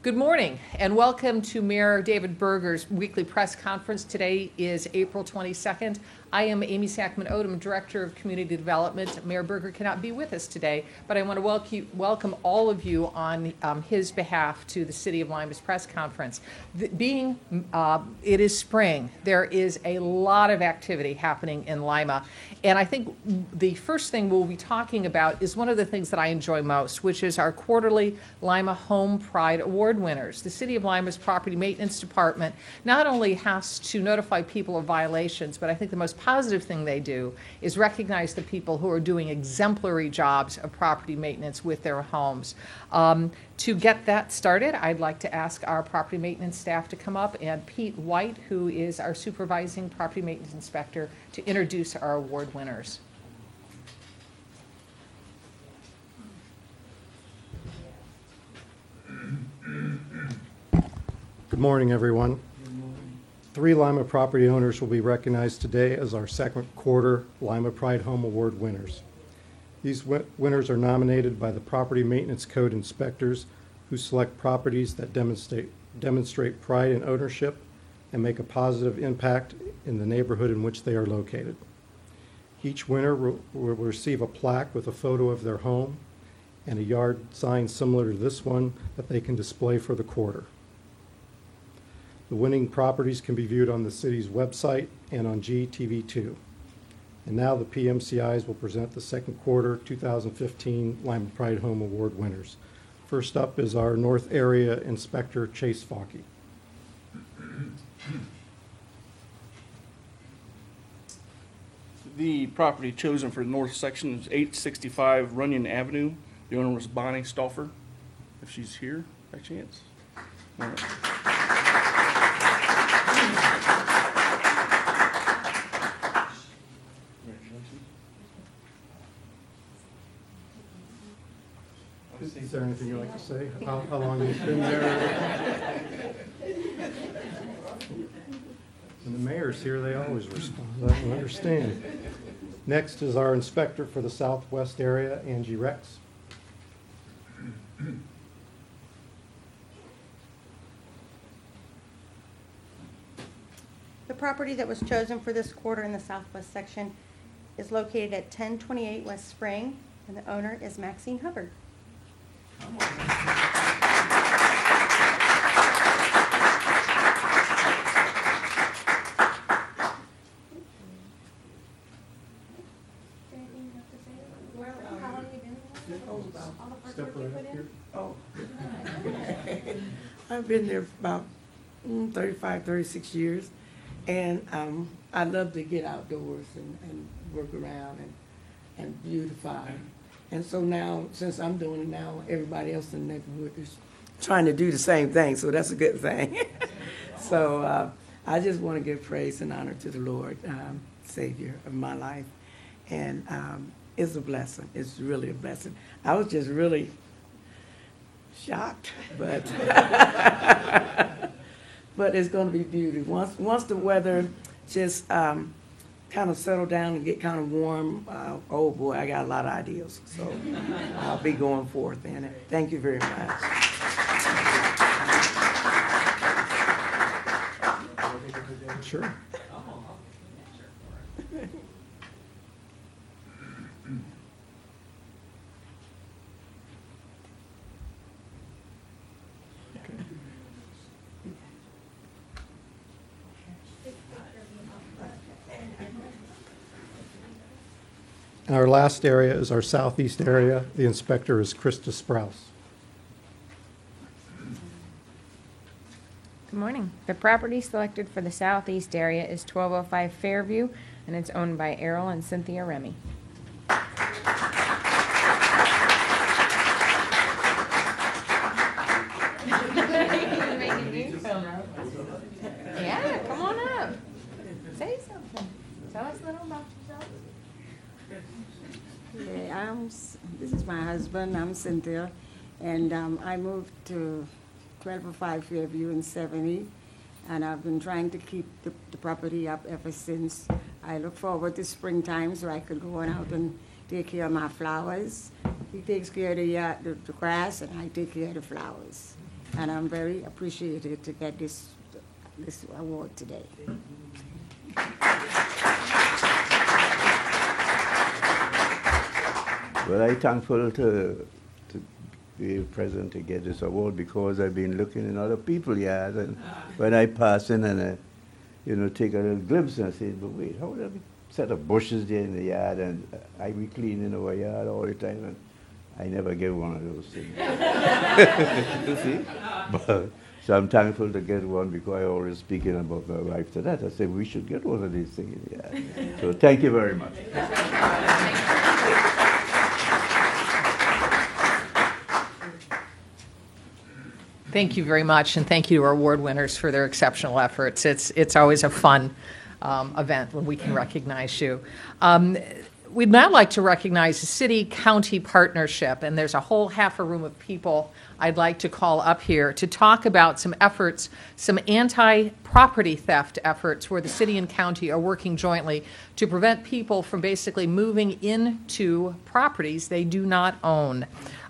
Good morning and welcome to Mayor David Berger's weekly press conference. Today is April 22nd. I am Amy Sackman Odom, Director of Community Development. Mayor Berger cannot be with us today, but I want to welcome all of you on his behalf to the City of Lima's press conference. It is spring, there is a lot of activity happening in Lima, and I think the first thing we'll be talking about is one of the things that I enjoy most, which is our quarterly Lima Home Pride Award winners. The City of Lima's Property Maintenance Department not only has to notify people of violations, but I think the most positive thing they do is recognize the people who are doing exemplary jobs of property maintenance with their homes. To get that started, I'd like to ask our property maintenance staff to come up, and Pete White, who is our supervising property maintenance inspector, to introduce our award winners. Good morning, everyone. 3 Lima property owners will be recognized today as our second quarter Lima Pride Home Award winners. These winners are nominated by the Property Maintenance Code inspectors who select properties that demonstrate pride in ownership and make a positive impact in the neighborhood in which they are located. Each winner will receive a plaque with a photo of their home and a yard sign similar to this one that they can display for the quarter. The winning properties can be viewed on the city's website and on GTV2. And now the PMCIs will present the second quarter 2015 Lima Pride Home Award winners. First up is our North Area Inspector, Chase Falke. The property chosen for the north section is 865 Runyon Avenue. The owner was Bonnie Stauffer, if she's here by chance. All right. Is there anything you'd like to say? How long you've been there? When the mayor's here, they always respond. I can understand. Next is our inspector for the Southwest area, Angie Rex. The property that was chosen for this quarter in the southwest section is located at 1028 West Spring, and the owner is Maxine Hubbard. Step right up here. Oh. I've been there for about 35, 36 years, and I love to get outdoors and work around and beautify. And so now, since I'm doing it now, everybody else in the neighborhood is trying to do the same thing, so that's a good thing. So I just want to give praise and honor to the Lord, Savior of my life. And it's a blessing. It's really a blessing. I was just really shocked, but but it's going to be beautiful. Once the weather just kind of settle down and get kind of warm, oh boy, I got a lot of ideas. So I'll be going forth in it. Thank you very much. Sure. And our last area is our southeast area. The inspector is Krista Sprouse. Good morning. The property selected for the southeast area is 1205 Fairview, and it's owned by Errol and Cynthia Remy. Yeah, come on up. Say something. Tell us a little about yourself. Yeah, this is my husband, I'm Cynthia, and I moved to 1205 Fairview in 70, and I've been trying to keep the property up ever since. I look forward to springtime so I could go on out and take care of my flowers. He takes care of the grass, and I take care of the flowers. and I'm very appreciated to get this award today. Well, I'm thankful to be present to get this award because I've been looking in other people's yards, and when I pass in and I, take a little glimpse and I say, but wait, how did we set up bushes there in the yard, and I be cleaning our yard all the time, and I never get one of those things. You see? But, so I'm thankful to get one because I always speaking about my wife to that. I said we should get one of these things in the yard. So thank you very much. Thank you very much, and thank you to our award winners for their exceptional efforts. It's always a fun event when we can recognize you. We'd now like to recognize the city-county partnership, and there's a whole half a room of people I'd like to call up here to talk about some efforts, some anti-property theft efforts where the city and county are working jointly to prevent people from basically moving into properties they do not own.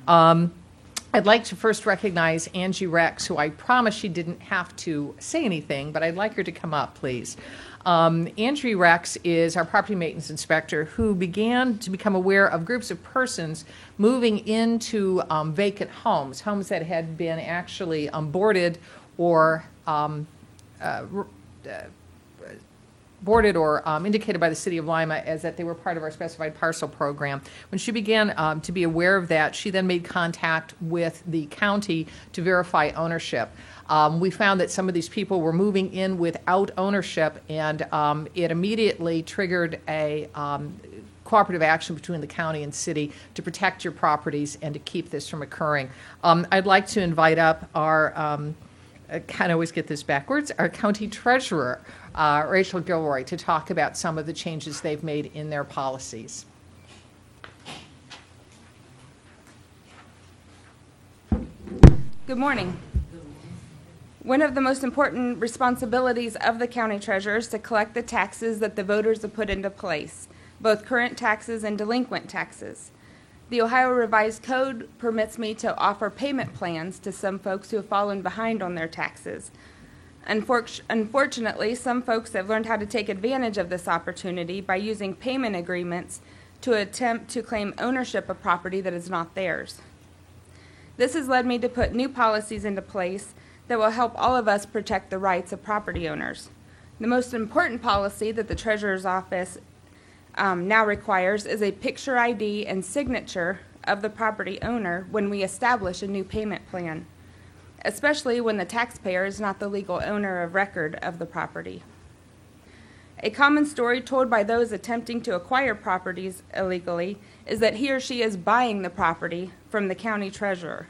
I'd like to first recognize Angie Rex, who I promise she didn't have to say anything, but I'd like her to come up, please. Angie Rex is our property maintenance inspector who began to become aware of groups of persons moving into vacant homes that had been actually boarded or indicated by the City of Lima as that they were part of our specified parcel program. When she began to be aware of that, she then made contact with the county to verify ownership. We found that some of these people were moving in without ownership, and it immediately triggered a cooperative action between the county and city to protect your properties and to keep this from occurring. I'd like to invite up our, I kind of always get this backwards, our county treasurer, Rachel Gilroy, to talk about some of the changes they've made in their policies. Good morning. One of the most important responsibilities of the county treasurer is to collect the taxes that the voters have put into place, both current taxes and delinquent taxes. The Ohio Revised Code permits me to offer payment plans to some folks who have fallen behind on their taxes. Unfortunately, some folks have learned how to take advantage of this opportunity by using payment agreements to attempt to claim ownership of property that is not theirs. This has led me to put new policies into place that will help all of us protect the rights of property owners. The most important policy that the Treasurer's Office now requires is a picture ID and signature of the property owner when we establish a new payment plan, especially when the taxpayer is not the legal owner of record of the property. A common story told by those attempting to acquire properties illegally is that he or she is buying the property from the county treasurer.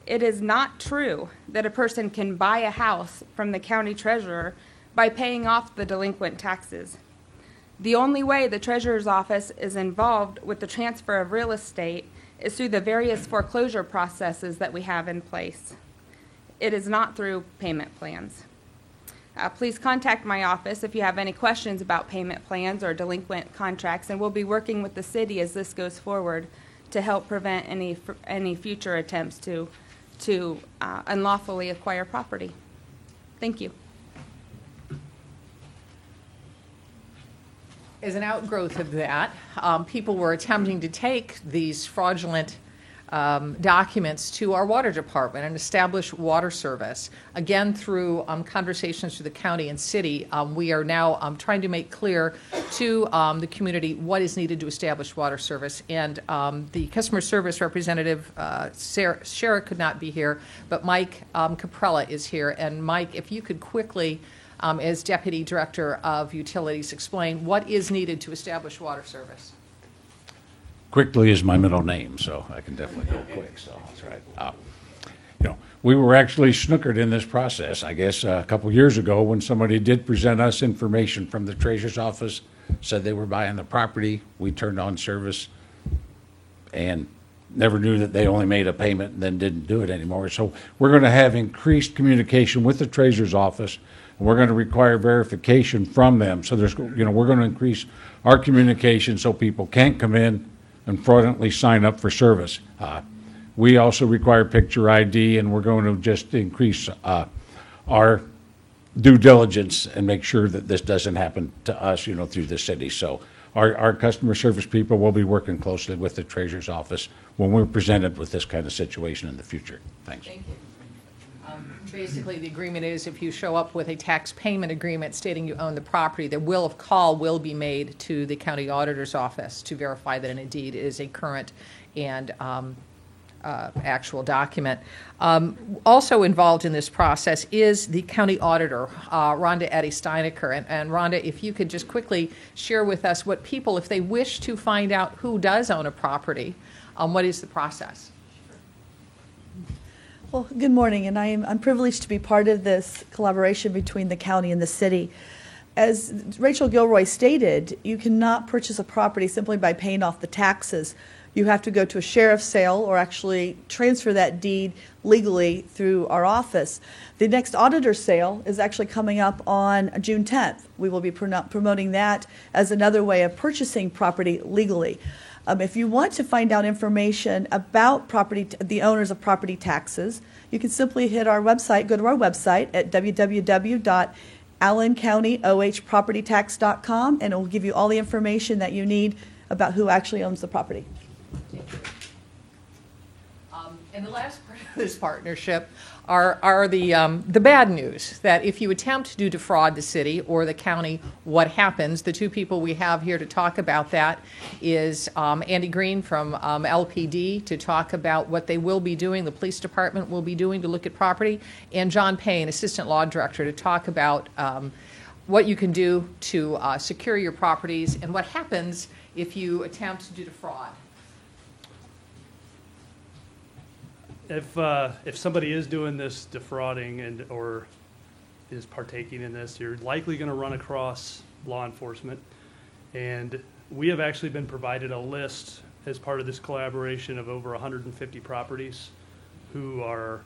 It is not true that a person can buy a house from the county treasurer by paying off the delinquent taxes. The only way the treasurer's office is involved with the transfer of real estate is through the various foreclosure processes that we have in place. It is not through payment plans. Please contact my office if you have any questions about payment plans or delinquent contracts, and we'll be working with the city as this goes forward to help prevent any future attempts to unlawfully acquire property. Thank you. As an outgrowth of that, people were attempting to take these fraudulent documents to our water department and establish water service. Again, through conversations with the county and city, we are now trying to make clear to the community what is needed to establish water service. And the customer service representative, Sarah could not be here, but Mike Caprella is here. And Mike, if you could quickly, as Deputy Director of Utilities, explain what is needed to establish water service. Quickly is my middle name, so I can definitely go quick, so that's right. We were actually snookered in this process, I guess, a couple years ago when somebody did present us information from the Treasurer's Office, said they were buying the property. We turned on service and never knew that they only made a payment and then didn't do it anymore. So we're going to have increased communication with the Treasurer's Office, and we're going to require verification from them. So there's, we're going to increase our communication so people can't come in and fraudulently sign up for service. we also require picture ID, and we're going to just increase our due diligence and make sure that this doesn't happen to us, through the city. So our customer service people will be working closely with the treasurer's office when we're presented with this kind of situation in the future. Thanks. Thank you. Basically, the agreement is if you show up with a tax payment agreement stating you own the property, the will of call will be made to the county auditor's office to verify that it indeed is a current and actual document. Also involved in this process is the county auditor, Rhonda Eddy Steinecker. And Rhonda, if you could just quickly share with us what people, if they wish to find out who does own a property, what is the process? Well, good morning, and I'm privileged to be part of this collaboration between the county and the city. As Rachel Gilroy stated, you cannot purchase a property simply by paying off the taxes. You have to go to a sheriff's sale or actually transfer that deed legally through our office. The next auditor sale is actually coming up on June 10th. We will be promoting that as another way of purchasing property legally. If you want to find out information about the owners of property taxes, you can simply hit our website, go to our website at www.allencountyohpropertytax.com, and it will give you all the information that you need about who actually owns the property. And the last part of this partnership are the bad news, that if you attempt to defraud the city or the county, what happens? The two people we have here to talk about that is Andy Green from LPD to talk about what they will be doing, the police department will be doing to look at property, and John Payne, Assistant Law Director, to talk about what you can do to secure your properties and what happens if you attempt to defraud. If somebody is doing this defrauding or is partaking in this, you're likely going to run across law enforcement. And we have actually been provided a list as part of this collaboration of over 150 properties who are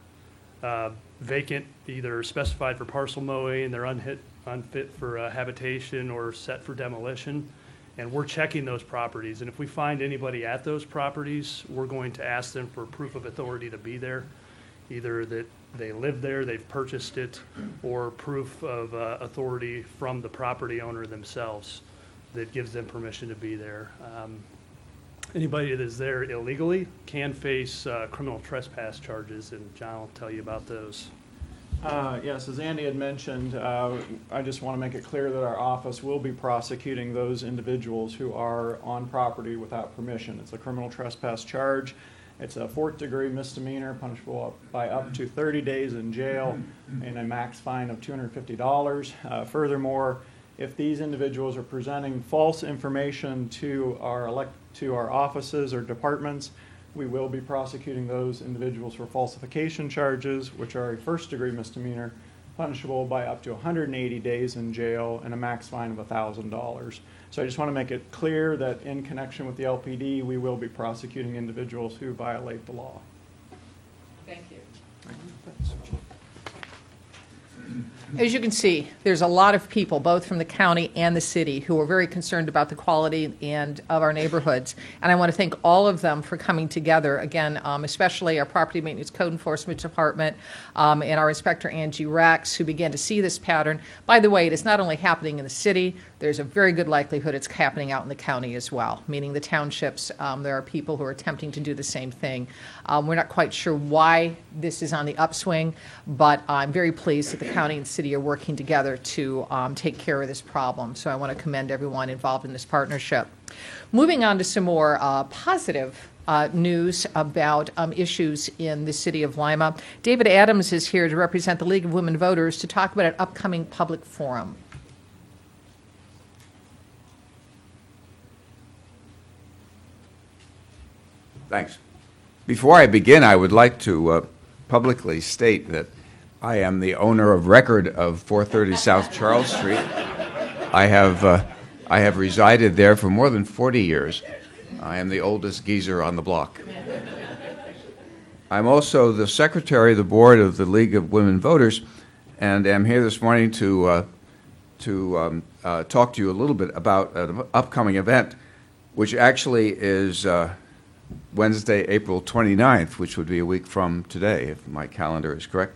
vacant, either specified for parcel mowing, they're unfit for habitation or set for demolition. And we're checking those properties. And if we find anybody at those properties, we're going to ask them for proof of authority to be there, either that they live there, they've purchased it, or proof of authority from the property owner themselves that gives them permission to be there. Anybody that is there illegally can face criminal trespass charges, and John will tell you about those. Yes, as Andy had mentioned, I just want to make it clear that our office will be prosecuting those individuals who are on property without permission. It's a criminal trespass charge. It's a fourth-degree misdemeanor, punishable by up to 30 days in jail and a max fine of $250. Furthermore, if these individuals are presenting false information to our offices or departments, we will be prosecuting those individuals for falsification charges, which are a first-degree misdemeanor, punishable by up to 180 days in jail and a max fine of $1,000. So I just want to make it clear that in connection with the LPD, we will be prosecuting individuals who violate the law. Thank you. As you can see, there's a lot of people, both from the county and the city, who are very concerned about the quality of our neighborhoods. And I want to thank all of them for coming together, again, especially our Property Maintenance Code Enforcement Department and our Inspector Angie Rex, who began to see this pattern. By the way, it is not only happening in the city, there's a very good likelihood it's happening out in the county as well, meaning the townships. There are people who are attempting to do the same thing. We're not quite sure why this is on the upswing, but I'm very pleased that the county and city are working together to take care of this problem. So I want to commend everyone involved in this partnership. Moving on to some more positive news about issues in the city of Lima. David Adams is here to represent the League of Women Voters to talk about an upcoming public forum. Thanks. Before I begin, I would like to publicly state that I am the owner of record of 430 South Charles Street. I have resided there for more than 40 years. I am the oldest geezer on the block. I'm also the secretary of the board of the League of Women Voters, and am here this morning to talk to you a little bit about an upcoming event, which actually is Wednesday, April 29th, which would be a week from today, if my calendar is correct.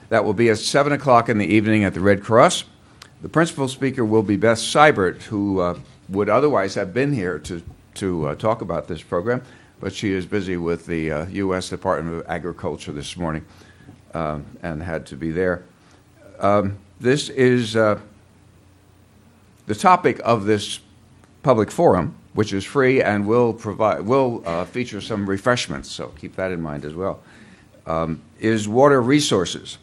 That will be at 7 o'clock in the evening at the Red Cross. The principal speaker will be Beth Seibert, who would otherwise have been here to talk about this program, but she is busy with the U.S. Department of Agriculture this morning and had to be there. This is the topic of this public forum, which is free and will feature some refreshments, so keep that in mind as well, is water resources.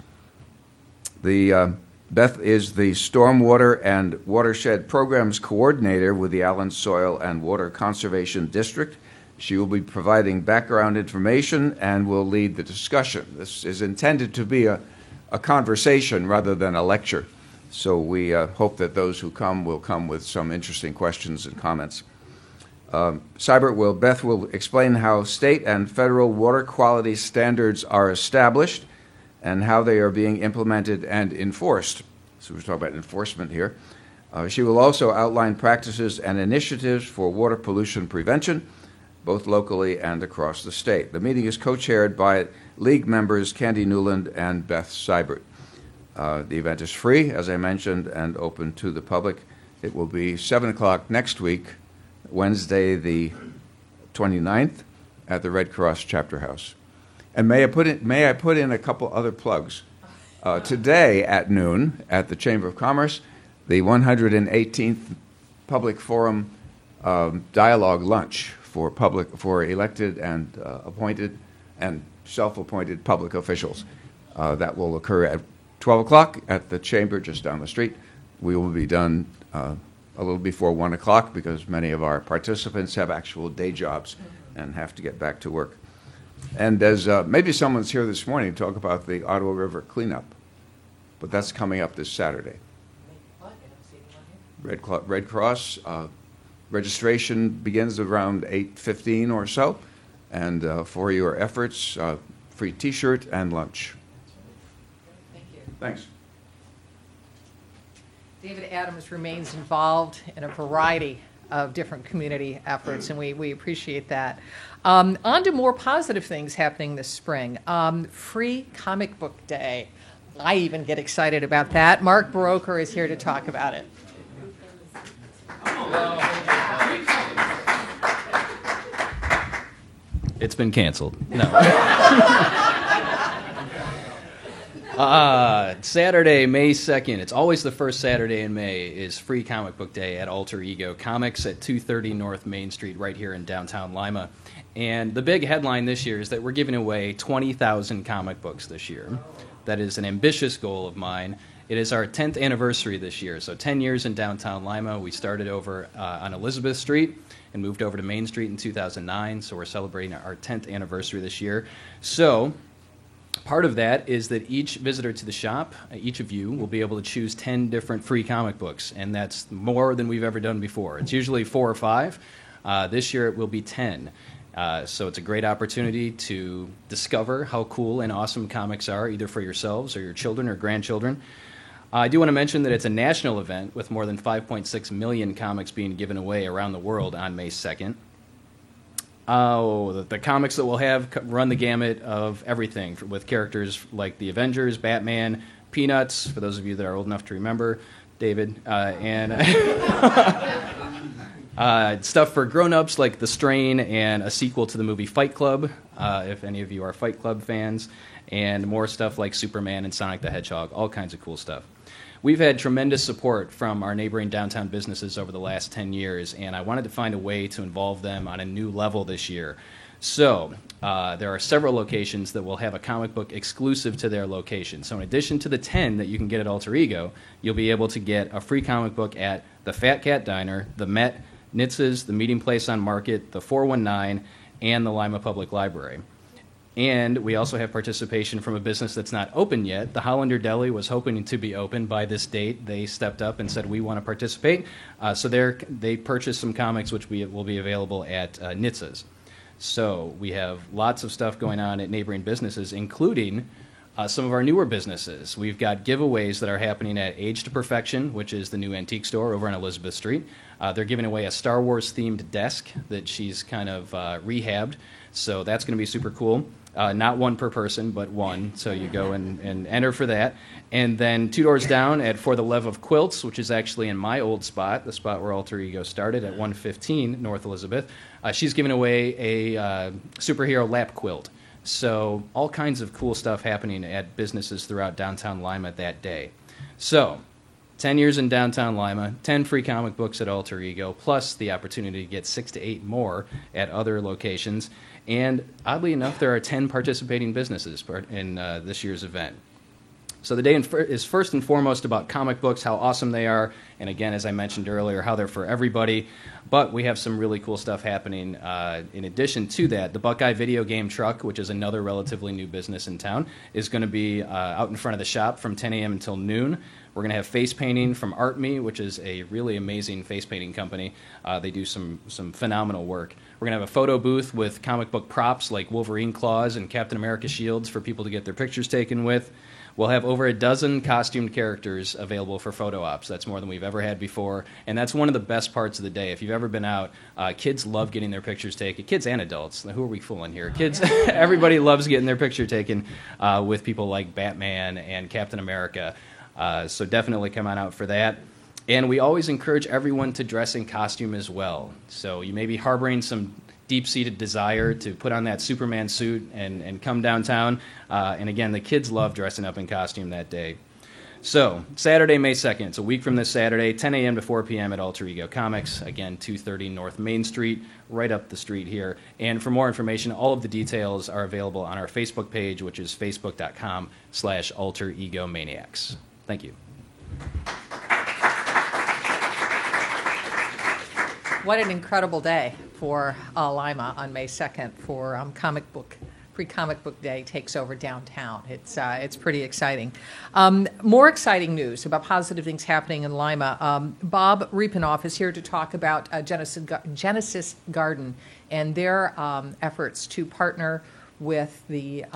Beth is the Stormwater and Watershed Programs Coordinator with the Allen Soil and Water Conservation District. She will be providing background information and will lead the discussion. This is intended to be a conversation rather than a lecture, so we hope that those who come will come with some interesting questions and comments. Beth will explain how state and federal water quality standards are established and how they are being implemented and enforced. So we're talking about enforcement here. She will also outline practices and initiatives for water pollution prevention, both locally and across the state. The meeting is co-chaired by League members Candy Newland and Beth Seibert. The event is free, as I mentioned, and open to the public. It will be 7 o'clock next week, Wednesday the 29th, at the Red Cross Chapter House. And may I put in a couple other plugs? Today at noon at the Chamber of Commerce, the 118th Public Forum Dialogue Lunch for elected and appointed and self-appointed public officials. That will occur at 12 o'clock at the Chamber just down the street. We will be done a little before 1 o'clock because many of our participants have actual day jobs and have to get back to work. And as maybe someone's here this morning to talk about the Ottawa River cleanup, but that's coming up this Saturday. Red Cross registration begins around 8:15 or so, and for your efforts, free T-shirt and lunch. Thank you. Thanks. David Adams remains involved in a variety of different community efforts, and we appreciate that. On to more positive things happening this spring. Free Comic Book Day. I even get excited about that. Mark Broker is here to talk about it. It's been canceled. No. Saturday, May 2nd. It's always the first Saturday in May is Free Comic Book Day at Alter Ego Comics at 230 North Main Street right here in downtown Lima. And the big headline this year is that we're giving away 20,000 comic books this year. That is an ambitious goal of mine. It is our 10th anniversary this year, so 10 years in downtown Lima. We started over on Elizabeth Street and moved over to Main Street in 2009, so we're celebrating our 10th anniversary this year. So part of that is that each visitor to the shop, each of you, will be able to choose 10 different free comic books, and that's more than we've ever done before. It's usually 4 or 5. This year it will be 10. So it's a great opportunity to discover how cool and awesome comics are, either for yourselves or your children or grandchildren. I do want to mention that it's a national event with more than 5.6 million comics being given away around the world on May 2nd. The comics that we'll have run the gamut of everything, with characters like the Avengers, Batman, Peanuts, for those of you that are old enough to remember, David, and stuff for grown-ups like The Strain and a sequel to the movie Fight Club, if any of you are Fight Club fans, and more stuff like Superman and Sonic the Hedgehog, all kinds of cool stuff. We've had tremendous support from our neighboring downtown businesses over the last 10 years, and I wanted to find a way to involve them on a new level this year. So there are several locations that will have a comic book exclusive to their location. So in addition to the 10 that you can get at Alter Ego, you'll be able to get a free comic book at the Fat Cat Diner, the Met, Nitz's, the Meeting Place on Market, the 419, and the Lima Public Library. And we also have participation from a business that's not open yet. The Hollander Deli was hoping to be open by this date. They stepped up and said, we want to participate. So they purchased some comics, which will be available at Nitz's. So we have lots of stuff going on at neighboring businesses, including Some of our newer businesses, we've got giveaways that are happening at Age to Perfection, which is the new antique store over on Elizabeth Street. They're giving away a Star Wars themed desk that she's kind of rehabbed, so that's going to be super cool. Not one per person, but one, so you go and enter for that. And then 2 doors down at For the Love of Quilts, which is actually in my old spot, the spot where Alter Ego started at 115 North Elizabeth. She's giving away a superhero lap quilt. So all kinds of cool stuff happening at businesses throughout downtown Lima that day. So 10 years in downtown Lima, 10 free comic books at Alter Ego, plus the opportunity to get 6 to 8 more at other locations. And oddly enough, there are 10 participating businesses in this year's event. So the day is first and foremost about comic books, how awesome they are, and again, as I mentioned earlier, how they're for everybody. But we have some really cool stuff happening in addition to that. The Buckeye Video Game Truck, which is another relatively new business in town, is going to be out in front of the shop from 10 a.m. until noon. We're going to have face painting from ArtMe, which is a really amazing face painting company. They do some phenomenal work. We're going to have a photo booth with comic book props like Wolverine claws and Captain America shields for people to get their pictures taken with. We'll have over a dozen costumed characters available for photo ops. That's more than we've ever had before, and that's one of the best parts of the day. If you've ever been out, kids love getting their pictures taken. Kids and adults. Now, who are we fooling here? Kids, everybody loves getting their picture taken with people like Batman and Captain America. So definitely come on out for that. And we always encourage everyone to dress in costume as well. So you may be harboring some deep-seated desire to put on that Superman suit and come downtown. And again, the kids love dressing up in costume that day. So Saturday, May 2nd, it's a week from this Saturday, 10 a.m. to 4 p.m. at Alter Ego Comics. Again, 230 North Main Street, right up the street here. And for more information, all of the details are available on our Facebook page, which is facebook.com/Alter Ego Maniacs. Thank you. What an incredible day for Lima on May 2nd for Free Comic Book Day takes over downtown. It's pretty exciting. More exciting news about positive things happening in Lima. Bob Riepenoff is here to talk about Genesis Garden and their efforts to partner with the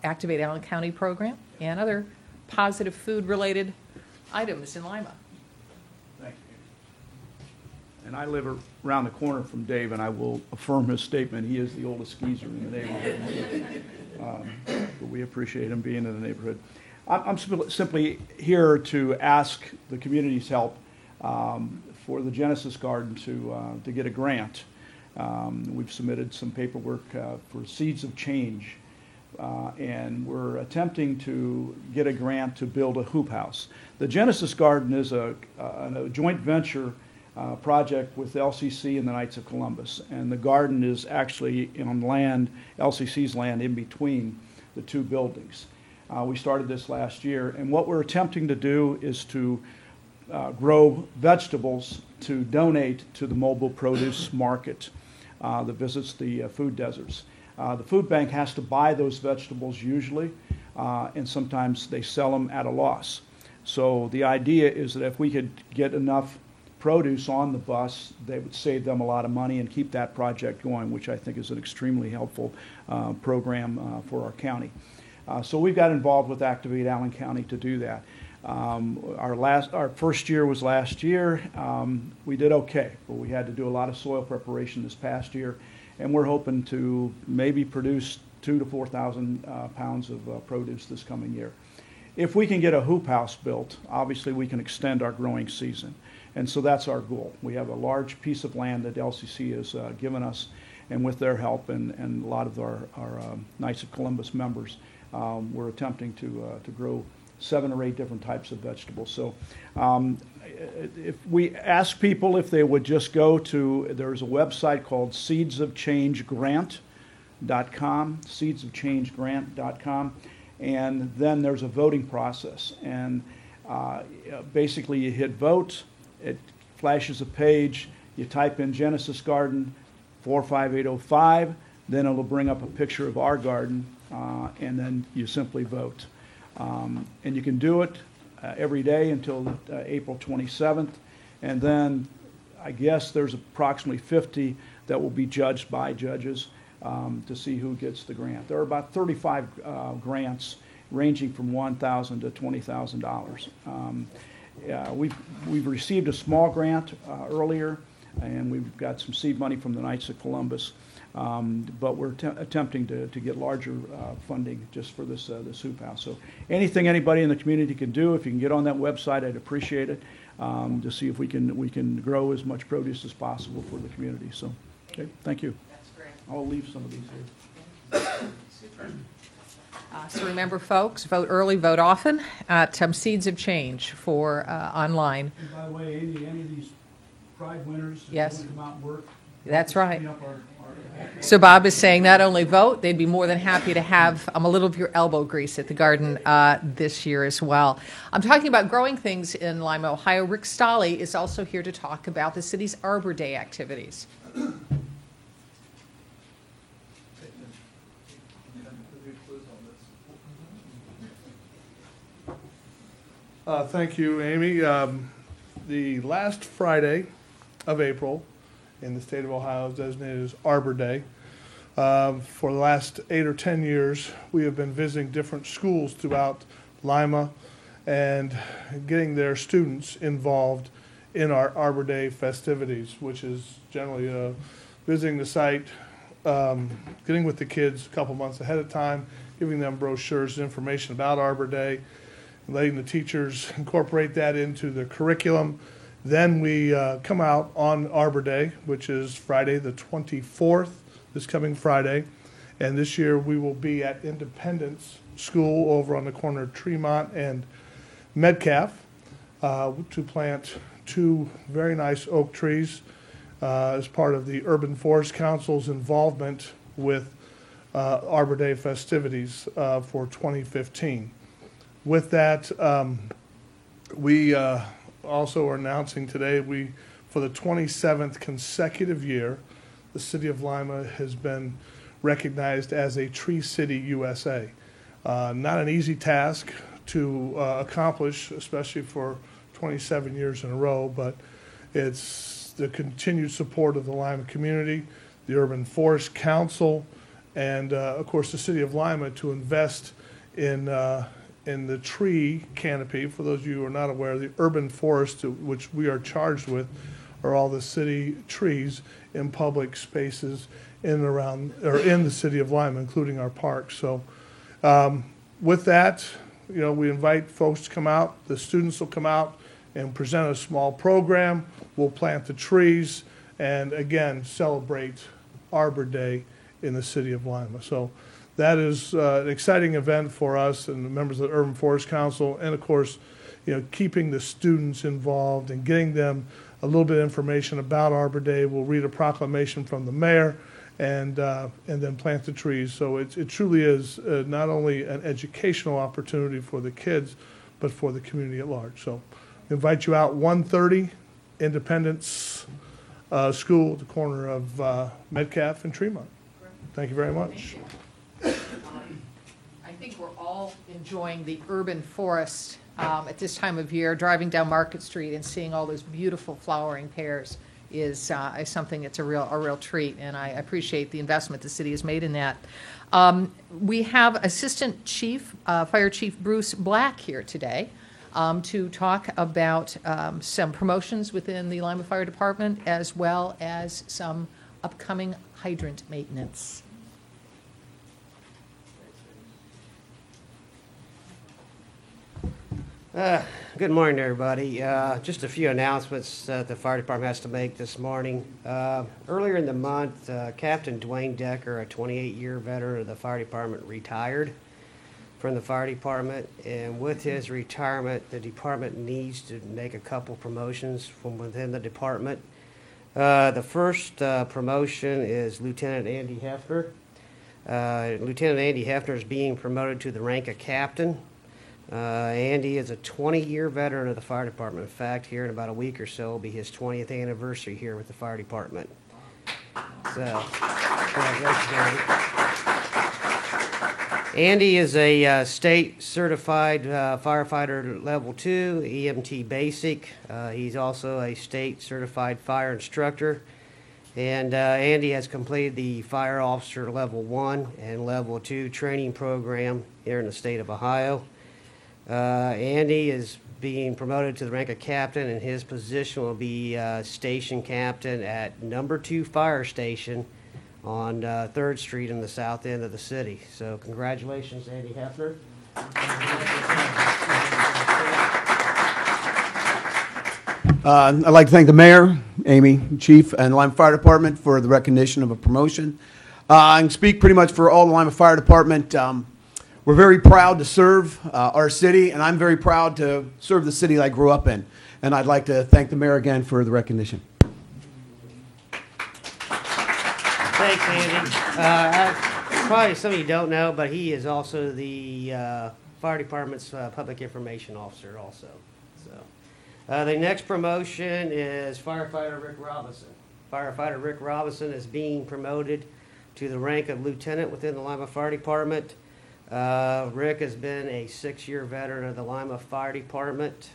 Activate Allen County program and other positive food-related items in Lima. Thank you. And I live around the corner from Dave, and I will affirm his statement. He is the oldest skeezer in the neighborhood. But we appreciate him being in the neighborhood. I'm simply here to ask the community's help for the Genesis Garden to get a grant. We've submitted some paperwork for Seeds of Change. And we're attempting to get a grant to build a hoop house. The Genesis Garden is a joint venture project with LCC and the Knights of Columbus. And the garden is actually on land, LCC's land, in between the two buildings. We started this last year. And what we're attempting to do is to grow vegetables to donate to the mobile produce market that visits the food deserts. The food bank has to buy those vegetables usually, and sometimes they sell them at a loss. So the idea is that if we could get enough produce on the bus, they would save them a lot of money and keep that project going, which I think is an extremely helpful program for our county. So we've got involved with Activate Allen County to do that. Our first year was last year. We did okay, but we had to do a lot of soil preparation this past year. And we're hoping to maybe produce 2,000 to 4,000 pounds of produce this coming year. If we can get a hoop house built, obviously we can extend our growing season. And so that's our goal. We have a large piece of land that LCC has given us, and with their help and a lot of our Knights of Columbus members, we're attempting to grow 7 or 8 different types of vegetables. So if we ask people if they would just go to, there's a website called seedsofchangegrant.com, seedsofchangegrant.com, and then there's a voting process. And basically you hit vote, it flashes a page, you type in Genesis Garden 45805, then it'll bring up a picture of our garden, and then you simply vote. And you can do it every day until April 27th. And then I guess there's approximately 50 that will be judged by judges. to see who gets the grant. There are about 35 grants ranging from $1,000 to $20,000. We've received a small grant earlier, and we've got some seed money from the Knights of Columbus, but we're attempting to get larger funding just for this hoop house. So anything anybody in the community can do, if you can get on that website, I'd appreciate it, to see if we can grow as much produce as possible for the community. So, okay, thank you. That's great. I'll leave some of these here. Super. So remember, folks, vote early, vote often. Seeds of Change for online. And by the way, any of these Pride winners, if Yes. they want to come out and work, That's right. clean up our So Bob is saying not only vote, they'd be more than happy to have a little of your elbow grease at the garden this year as well. I'm talking about growing things in Lima, Ohio. Rick Stolle is also here to talk about the city's Arbor Day activities. Thank you, Amy. The last Friday of April in the state of Ohio is designated as Arbor Day. For the last 8 or 10 years, we have been visiting different schools throughout Lima and getting their students involved in our Arbor Day festivities, which is generally visiting the site, getting with the kids a couple months ahead of time, giving them brochures and information about Arbor Day, letting the teachers incorporate that into the curriculum. Then we come out on Arbor Day, which is Friday the 24th, this coming Friday. And this year we will be at Independence School over on the corner of Tremont and Metcalf to plant 2 very nice oak trees as part of the Urban Forest Council's involvement with Arbor Day festivities for 2015. With that, we also are announcing today, for the 27th consecutive year, the city of Lima has been recognized as a Tree City USA. Not an easy task to accomplish, especially for 27 years in a row, but it's the continued support of the Lima community, the Urban Forest Council, and of course the city of Lima to invest in the tree canopy. For those of you who are not aware, the urban forest, which we are charged with, are all the city trees in public spaces in and around, or in the city of Lima, including our parks. So with that, we invite folks to come out. The students will come out and present a small program. We'll plant the trees and, again, celebrate Arbor Day in the city of Lima. So that is an exciting event for us and the members of the Urban Forest Council, and of course, keeping the students involved and getting them a little bit of information about Arbor Day. We'll read a proclamation from the mayor and then plant the trees. So it truly is not only an educational opportunity for the kids, but for the community at large. So we invite you out 1:30, Independence School at the corner of Metcalf and Tremont. Thank you very much. I think we're all enjoying the urban forest at this time of year. Driving down Market Street and seeing all those beautiful flowering pears is something that's a real treat, and I appreciate the investment the city has made in that. We have Assistant Chief, Fire Chief Bruce Black here today to talk about some promotions within the Lima Fire Department, as well as some upcoming hydrant maintenance. Good morning, everybody. Just a few announcements that the fire department has to make this morning. Earlier in the month, Captain Dwayne Decker, a 28-year veteran of the fire department, retired from the fire department. And with his retirement, the department needs to make a couple promotions from within the department. The first promotion is Lieutenant Andy Hefner. Lieutenant Andy Hefner is being promoted to the rank of captain. Andy is a 20-year veteran of the fire department. In fact, here in about a week or so will be his 20th anniversary here with the fire department. So, congratulations, Andy. Andy is a state certified firefighter level 2, EMT basic. He's also a state certified fire instructor. And Andy has completed the Fire Officer Level 1 and Level 2 training program here in the state of Ohio. Andy is being promoted to the rank of captain, and his position will be station captain at number 2 fire station on 3rd Street in the south end of the city. So congratulations, Andy Hefner. I'd like to thank the mayor, Amy, chief, and Lima Fire Department for the recognition of a promotion. I can speak pretty much for all the Lima Fire Department. We're very proud to serve our city, and I'm very proud to serve the city I grew up in. And I'd like to thank the mayor again for the recognition. Thanks, Andy. Probably some of you don't know, but he is also the fire department's public information officer also. So, the next promotion is firefighter Rick Robinson. Firefighter Rick Robinson is being promoted to the rank of lieutenant within the Lima Fire Department. Rick has been a 6-year veteran of the Lima Fire Department.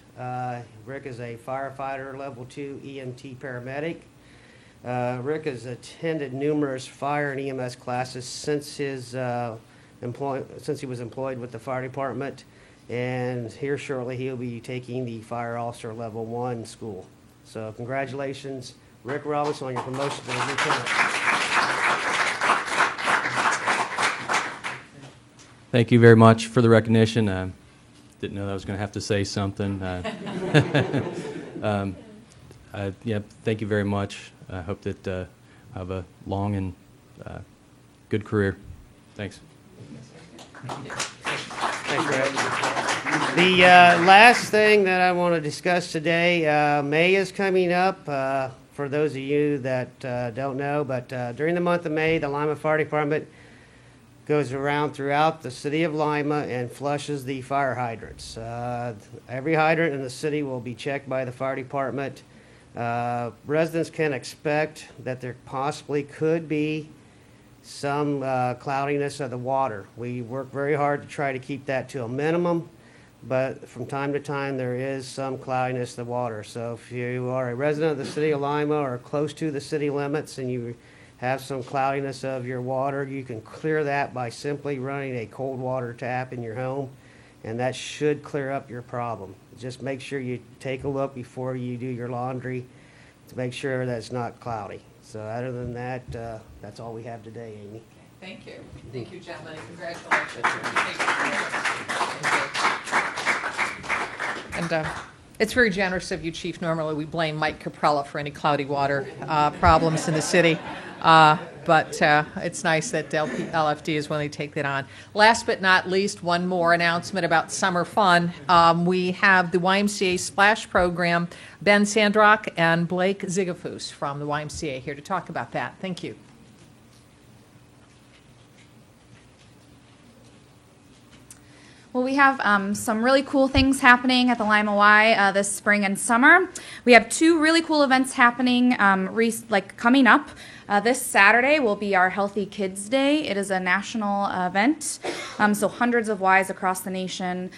Rick is a firefighter, level 2 EMT paramedic. Rick has attended numerous fire and EMS classes since his since he was employed with the fire department, and here shortly he'll be taking the Fire Officer Level 1 school. So congratulations, Rick Robinson, on your promotion to lieutenant. Thank you very much for the recognition. Didn't know that I was going to have to say something. Yeah, thank you very much. I hope that I have a long and good career. Thanks. Thanks, Rick. The last thing that I want to discuss today, May is coming up. For those of you that don't know, but during the month of May, the Lima Fire Department goes around throughout the city of Lima and flushes the fire hydrants. Every hydrant in the city will be checked by the fire department. Residents can expect that there possibly could be some cloudiness of the water. We work very hard to try to keep that to a minimum, but from time to time there is some cloudiness of the water. So if you are a resident of the city of Lima or close to the city limits and you have some cloudiness of your water, you can clear that by simply running a cold water tap in your home, and that should clear up your problem. Just make sure you take a look before you do your laundry to make sure that it's not cloudy. So other than that, that's all we have today, Amy. Thank you. Thank you, gentlemen, and congratulations. And it's very generous of you, Chief. Normally, we blame Mike Caprella for any cloudy water problems in the city. But it's nice that LFD is willing to take that on. Last but not least, one more announcement about summer fun. We have the YMCA Splash Program, Ben Sandrock and Blake Zigafus from the YMCA here to talk about that. Thank you. Well, we have some really cool things happening at the Lima Y this spring and summer. We have 2 really cool events happening coming up. This Saturday will be our Healthy Kids Day. It is a national event, so hundreds of Ys across the nation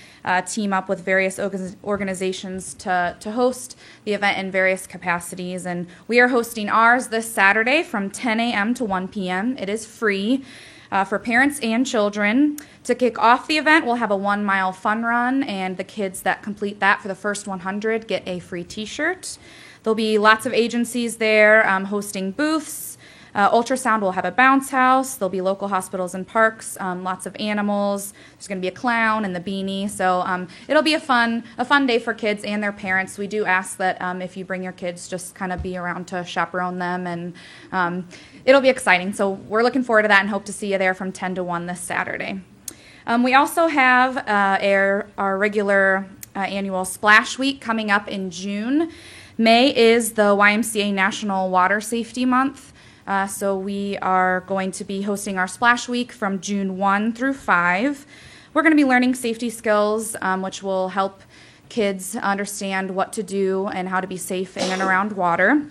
team up with various organizations to host the event in various capacities. And we are hosting ours this Saturday from 10 a.m. to 1 p.m. It is free. For parents and children. To kick off the event, we'll have a 1-mile fun run, and the kids that complete that for the first 100 get a free t-shirt. There'll be lots of agencies there hosting booths. Ultrasound will have a bounce house. There'll be local hospitals and parks, lots of animals. There's going to be a clown and the beanie. So it'll be a fun day for kids and their parents. We do ask that if you bring your kids, just kind of be around to chaperone them, and it'll be exciting. So we're looking forward to that and hope to see you there from 10 to 1 this Saturday. We also have our regular annual Splash Week coming up in June. May is the YMCA National Water Safety Month. So we are going to be hosting our Splash Week from June 1 through 5. We're going to be learning safety skills, which will help kids understand what to do and how to be safe in and around water.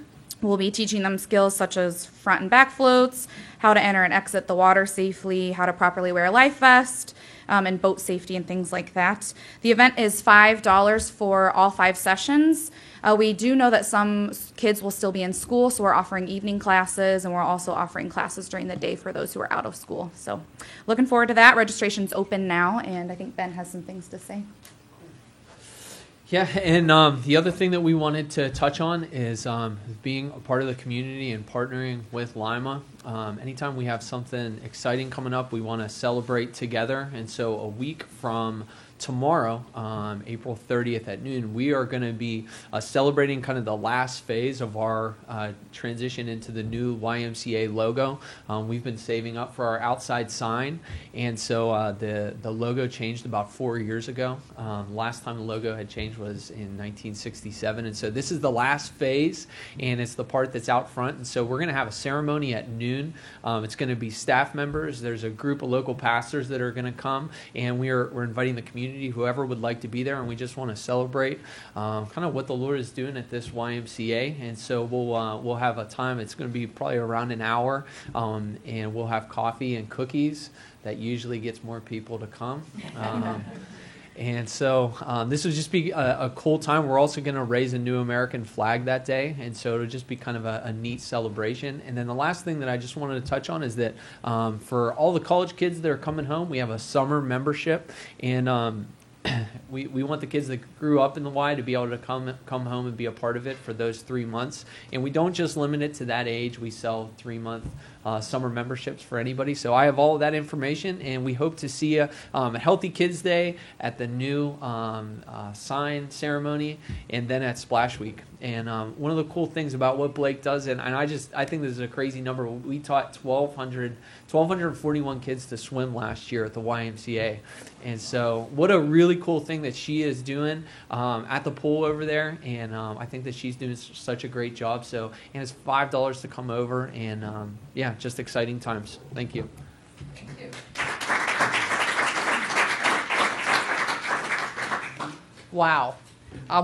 We'll be teaching them skills such as front and back floats, how to enter and exit the water safely, how to properly wear a life vest, and boat safety and things like that. The event is $5 for all 5 sessions. We do know that some kids will still be in school, so we're offering evening classes, and we're also offering classes during the day for those who are out of school. So looking forward to that. Registration's open now, and I think Ben has some things to say. Yeah, and the other thing that we wanted to touch on is being a part of the community and partnering with Lima. Anytime we have something exciting coming up, we want to celebrate together. And so a week from tomorrow, April 30th at noon, we are going to be celebrating kind of the last phase of our transition into the new YMCA logo. We've been saving up for our outside sign, and so the logo changed about 4 years ago. Last time the logo had changed was in 1967, and so this is the last phase, and it's the part that's out front. And so we're going to have a ceremony at noon. It's going to be staff members. There's a group of local pastors that are going to come, and we're inviting the community, whoever would like to be there, and we just want to celebrate kind of what the Lord is doing at this YMCA. And so we'll have a time. It's going to be probably around an hour, and we'll have coffee and cookies. That usually gets more people to come. And so this will just be a cool time. We're also going to raise a new American flag that day, and so it'll just be kind of a neat celebration. And then the last thing that I just wanted to touch on is that for all the college kids that are coming home, we have a summer membership, and we want the kids that grew up in the Y to be able to come home and be a part of it for those 3 months. And we don't just limit it to that age. We sell 3-month summer memberships for anybody. So I have all of that information, and we hope to see you at Healthy Kids Day, at the new sign ceremony, and then at Splash Week. And one of the cool things about what Blake does, and I think this is a crazy number, we taught 1,241 kids to swim last year at the YMCA. And so what a really cool thing that she is doing at the pool over there, and I think that she's doing such a great job. So, and it's $5 to come over, and yeah, just exciting times. Thank you. Thank you. Wow.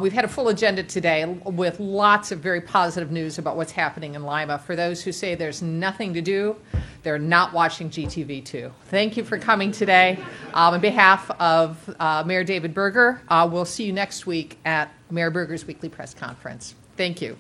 We've had a full agenda today with lots of very positive news about what's happening in Lima. For those who say there's nothing to do, they're not watching GTV2. Thank you for coming today. On behalf of Mayor David Berger, we'll see you next week at Mayor Berger's weekly press conference. Thank you.